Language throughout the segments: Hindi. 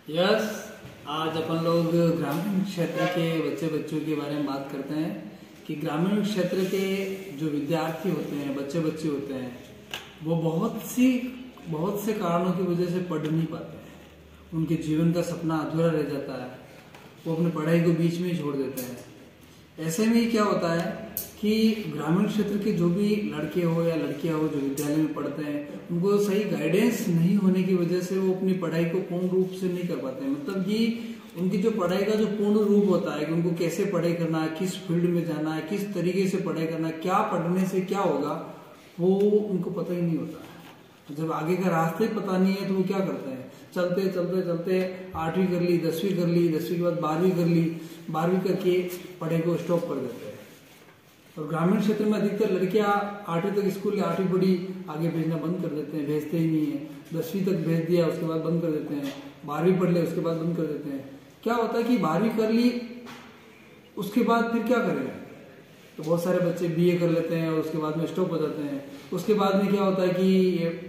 यस, आज अपन लोग ग्रामीण क्षेत्र के बच्चों के बारे में बात करते हैं कि ग्रामीण क्षेत्र के जो विद्यार्थी होते हैं, बच्चे होते हैं, वो बहुत से कारणों की वजह से पढ़ नहीं पाते हैं। उनके जीवन का सपना अधूरा रह जाता है, वो अपनी पढ़ाई को बीच में ही छोड़ देते हैं। ऐसे में ही क्या होता है कि ग्रामीण क्षेत्र के जो भी लड़के हो या लड़कियां हो जो विद्यालय में पढ़ते हैं, उनको सही गाइडेंस नहीं होने की वजह से वो अपनी पढ़ाई को पूर्ण रूप से नहीं कर पाते हैं। मतलब कि उनकी जो पढ़ाई का जो पूर्ण रूप होता है कि उनको कैसे पढ़ाई करना है, किस फील्ड में जाना है, किस तरीके से पढ़ाई करना है, क्या पढ़ने से क्या होगा, वो उनको पता ही नहीं होता है। जब आगे का रास्ता ही पता नहीं है तो वो क्या करते हैं, चलते 8वीं कर ली, 10वीं कर ली, 10वीं के बाद 12वीं कर ली, 12वीं करके पढ़ाई को स्टॉप कर देते हैं। और ग्रामीण क्षेत्र में अधिकतर लड़कियां 8वीं तक स्कूल या 8वीं पढ़ी, आगे भेजना बंद कर देते हैं, भेजते ही नहीं है। 10वीं तक भेज दिया, उसके बाद बंद कर देते हैं। 12वीं पढ़ ले, उसके बाद बंद कर देते हैं। क्या होता है कि 12वीं कर ली, उसके बाद फिर क्या करेंगे? तो बहुत सारे बच्चे बीए कर लेते हैं और उसके बाद में स्टॉप हो जाते हैं। उसके बाद में क्या होता है कि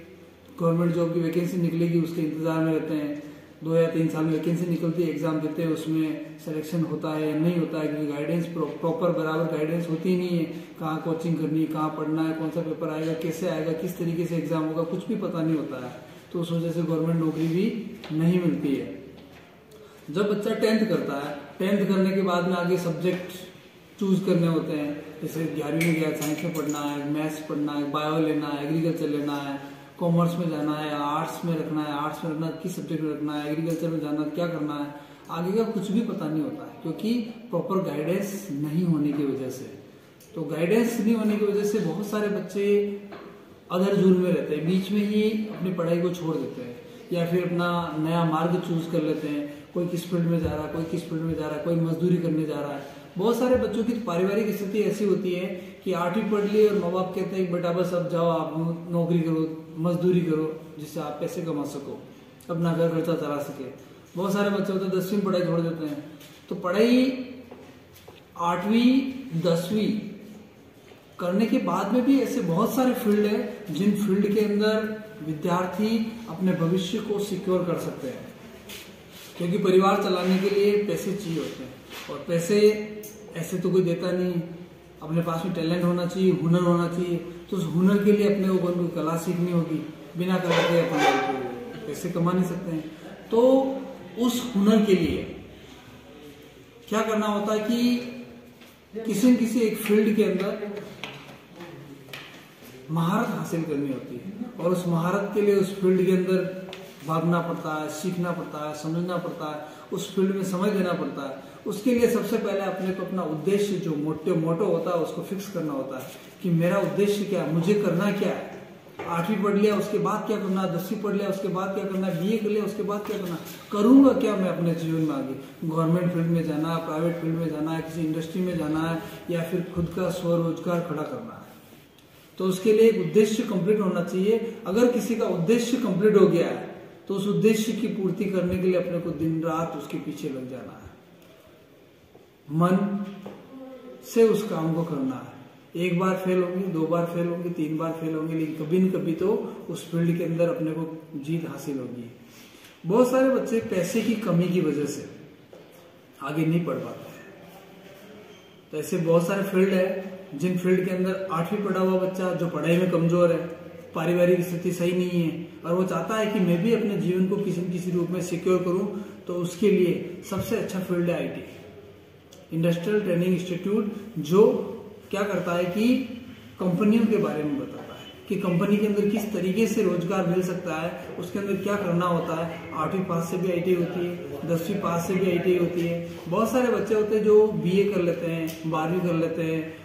गवर्नमेंट जॉब की वैकेंसी निकलेगी, उसके इंतजार में रहते हैं। 2 या 3 साल में वैकेंसी निकलती है, एग्जाम देते हैं, उसमें सिलेक्शन होता है या नहीं होता है, क्योंकि गाइडेंस प्रॉपर बराबर गाइडेंस होती नहीं है। कहाँ कोचिंग करनी है, कहाँ पढ़ना है, कौन सा पेपर आएगा, कैसे आएगा, किस तरीके से एग्जाम होगा, कुछ भी पता नहीं होता है। तो उस वजह से गवर्नमेंट नौकरी भी नहीं मिलती है। जब बच्चा 10th करता है, 10th करने के बाद में आगे सब्जेक्ट चूज करने होते हैं। जैसे 11वीं में गया, साइंस में पढ़ना है, मैथ्स पढ़ना है, बायो लेना है, एग्रीकल्चर लेना है, कॉमर्स में जाना है, आर्ट्स में रखना है, आर्ट्स में रखना है, किस सब्जेक्ट में रखना है, एग्रीकल्चर में जाना है, क्या करना है, आगे का कुछ भी पता नहीं होता है, क्योंकि प्रॉपर गाइडेंस नहीं होने की वजह से। तो गाइडेंस नहीं होने की वजह से बहुत सारे बच्चे अदर जून में रहते हैं, बीच में ही अपनी पढ़ाई को छोड़ देते हैं या फिर अपना नया मार्ग चूज कर लेते हैं। कोई किस फील्ड में जा रहा है, कोई किस फील्ड में जा रहा है, कोई मजदूरी करने जा रहा है। बहुत सारे बच्चों की पारिवारिक स्थिति ऐसी होती है कि 8वीं पढ़ ली और माँ बाप कहते हैं बेटा बस अब जाओ, आप नौकरी करो, मजदूरी करो, जिससे आप पैसे कमा सको, अपना घर खर्चा चला सके। बहुत सारे बच्चे होते हैं 10वीं पढ़ाई छोड़ देते हैं। तो पढ़ाई 8वीं 10वीं करने के बाद में भी ऐसे बहुत सारे फील्ड है जिन फील्ड के अंदर विद्यार्थी अपने भविष्य को सिक्योर कर सकते हैं, क्योंकि परिवार चलाने के लिए पैसे चाहिए होते हैं। और पैसे ऐसे तो कोई देता नहीं, अपने पास में टैलेंट होना चाहिए, हुनर होना चाहिए। तो उस हुनर के लिए अपने को कोई कला सीखनी होगी, बिना कला के अपन पैसे कमा नहीं सकते हैं। तो उस हुनर के लिए क्या करना होता है कि किसी न किसी एक फील्ड के अंदर महारत हासिल करनी होती है, और उस महारत के लिए उस फील्ड के अंदर भागना पड़ता है, सीखना पड़ता है, समझना पड़ता है, उस फील्ड में समय देना पड़ता है। उसके लिए सबसे पहले अपने को अपना उद्देश्य जो मोटो होता है उसको फिक्स करना होता है कि मेरा उद्देश्य क्या है, मुझे करना क्या है। 8वीं पढ़ लिया, उसके बाद क्या करना है, 10वीं पढ़ लिया, उसके बाद क्या करना है, बीए कर लिया, उसके बाद क्या करना, करूंगा क्या मैं अपने जीवन में आगे। गवर्नमेंट फील्ड में जाना है, प्राइवेट फील्ड में जाना है, किसी इंडस्ट्री में जाना है, या फिर खुद का स्वरोजगार खड़ा करना है। तो उसके लिए एक उद्देश्य कंप्लीट होना चाहिए। अगर किसी का उद्देश्य कंप्लीट हो गया है तो उस उद्देश्य की पूर्ति करने के लिए अपने को दिन रात उसके पीछे लग जाना है, मन से उस काम को करना है। 1 बार फेल होंगे, 2 बार फेल होंगे, 3 बार फेल होंगे, लेकिन कभी न कभी तो उस फील्ड के अंदर अपने को जीत हासिल होगी। बहुत सारे बच्चे पैसे की कमी की वजह से आगे नहीं पढ़ पाते हैं। तो ऐसे बहुत सारे फील्ड है जिन फील्ड के अंदर 8वीं पढ़ा हुआ बच्चा जो पढ़ाई में कमजोर है, पारिवारिक स्थिति सही नहीं है, और वो चाहता है कि मैं भी अपने जीवन को किसी न किसी रूप में सिक्योर करूं, तो उसके लिए सबसे अच्छा फील्ड है आईटी, इंडस्ट्रियल ट्रेनिंग इंस्टीट्यूट, जो क्या करता है कि कंपनियों के बारे में बताता है कि कंपनी के अंदर किस तरीके से रोजगार मिल सकता है, उसके अंदर क्या करना होता है। 8वीं पास से भी आईटी होती है, 10वीं पास से भी आईटी होती है। बहुत सारे बच्चे होते हैं जो बीए कर लेते हैं, 12वीं कर लेते हैं,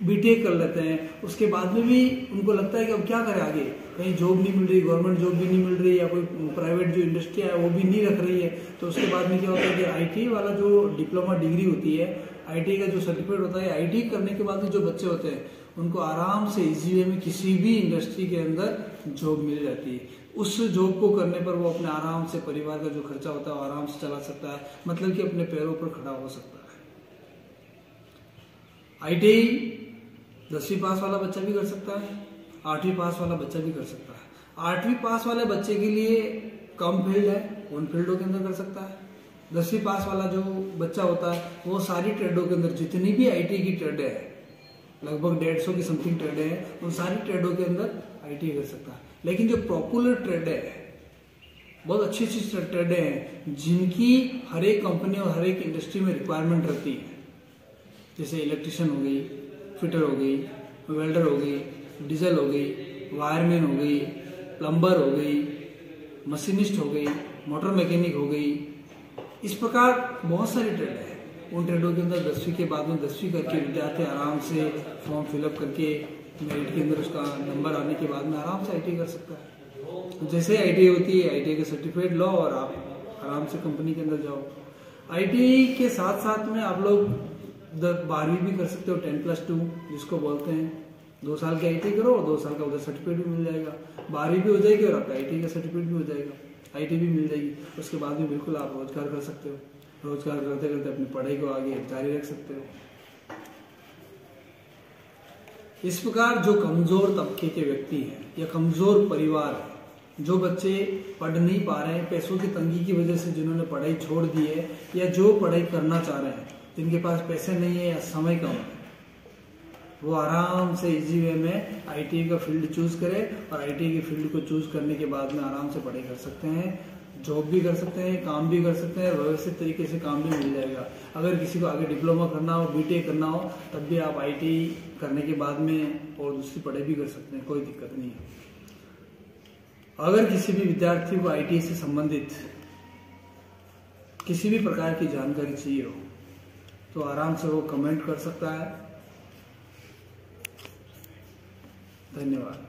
बीटेक कर लेते हैं, उसके बाद में भी उनको लगता है कि अब क्या करें आगे, कहीं जॉब नहीं मिल रही, गवर्नमेंट जॉब भी नहीं मिल रही, या कोई प्राइवेट जो इंडस्ट्री है वो भी नहीं रख रही है। तो उसके बाद में क्या होता है कि आईटी वाला जो डिप्लोमा डिग्री होती है, आईटी का जो सर्टिफिकेट होता है, आईटी करने के बाद में जो बच्चे होते हैं उनको आराम से इजी वे में किसी भी इंडस्ट्री के अंदर जॉब मिल जाती है। उस जॉब को करने पर वो अपने आराम से परिवार का जो खर्चा होता है वो आराम से चला सकता है, मतलब कि अपने पैरों पर खड़ा हो सकता है। आईटीआई 10वीं पास वाला बच्चा भी कर सकता है, 8वीं पास वाला बच्चा भी कर सकता है। 8वीं पास वाले बच्चे के लिए कम फील्ड है, उन फील्डों के अंदर कर सकता है। 10वीं पास वाला जो बच्चा होता है वो सारी ट्रेडों के अंदर, जितनी भी आईटी की ट्रेडें हैं, लगभग 150 की समथिंग ट्रेडें हैं, उन सारी ट्रेडों के अंदर आईटी कर सकता है। लेकिन जो पॉपुलर ट्रेडें हैं, बहुत अच्छी अच्छी ट्रेडें हैं जिनकी हर एक कंपनी और हर एक इंडस्ट्री में रिक्वायरमेंट रहती है, जैसे इलेक्ट्रिशियन हो गई, फिटर हो गई, वेल्डर हो गई, डीजल हो गई, वायरमैन हो गई, प्लम्बर हो गई, मशीनिस्ट हो गई, मोटर मैकेनिक हो गई, इस प्रकार बहुत सारी ट्रेड है। उन ट्रेडों के अंदर 10वीं के बाद में 10वीं करके विद्यार्थी आराम से फॉर्म फिलअप करके मेरिट के अंदर उसका नंबर आने के बाद में आराम से आईटी कर सकता है। जैसे आईटी होती है, आईटी का सर्टिफिकेट लो और आप आराम से कंपनी के अंदर जाओ। आईटी के साथ साथ में आप लोग 12वीं भी कर सकते हो, 10+2 जिसको बोलते हैं। 2 साल की आईटी करो और 2 साल का उधर सर्टिफिकेट भी मिल जाएगा, 12वीं भी हो जाएगी और आपका आईटी का सर्टिफिकेट भी हो जाएगा, आईटी भी मिल जाएगी। उसके बाद में बिल्कुल आप रोजगार कर सकते हो, रोजगार करते करते अपनी पढ़ाई को आगे जारी रख सकते हो। इस प्रकार जो कमजोर तबके के व्यक्ति हैं या कमजोर परिवार है, जो बच्चे पढ़ नहीं पा रहे हैं, पैसों की तंगी की वजह से जिन्होंने पढ़ाई छोड़ दी है, या जो पढ़ाई करना चाह रहे हैं जिनके पास पैसे नहीं है या समय कम है, वो आराम से इजी वे में आईटी का फील्ड चूज करें और आईटी की फील्ड को चूज करने के बाद में आराम से पढ़ाई कर सकते हैं, जॉब भी कर सकते हैं, काम भी कर सकते हैं, व्यवस्थित तरीके से काम भी मिल जाएगा। अगर किसी को आगे डिप्लोमा करना हो, बीटेक करना हो, तब भी आप आईटी करने के बाद में और दूसरी पढ़ाई भी कर सकते हैं, कोई दिक्कत नहीं है। अगर किसी भी विद्यार्थी को आईटी से संबंधित किसी भी प्रकार की जानकारी चाहिए हो तो आराम से वो कमेंट कर सकता है। धन्यवाद।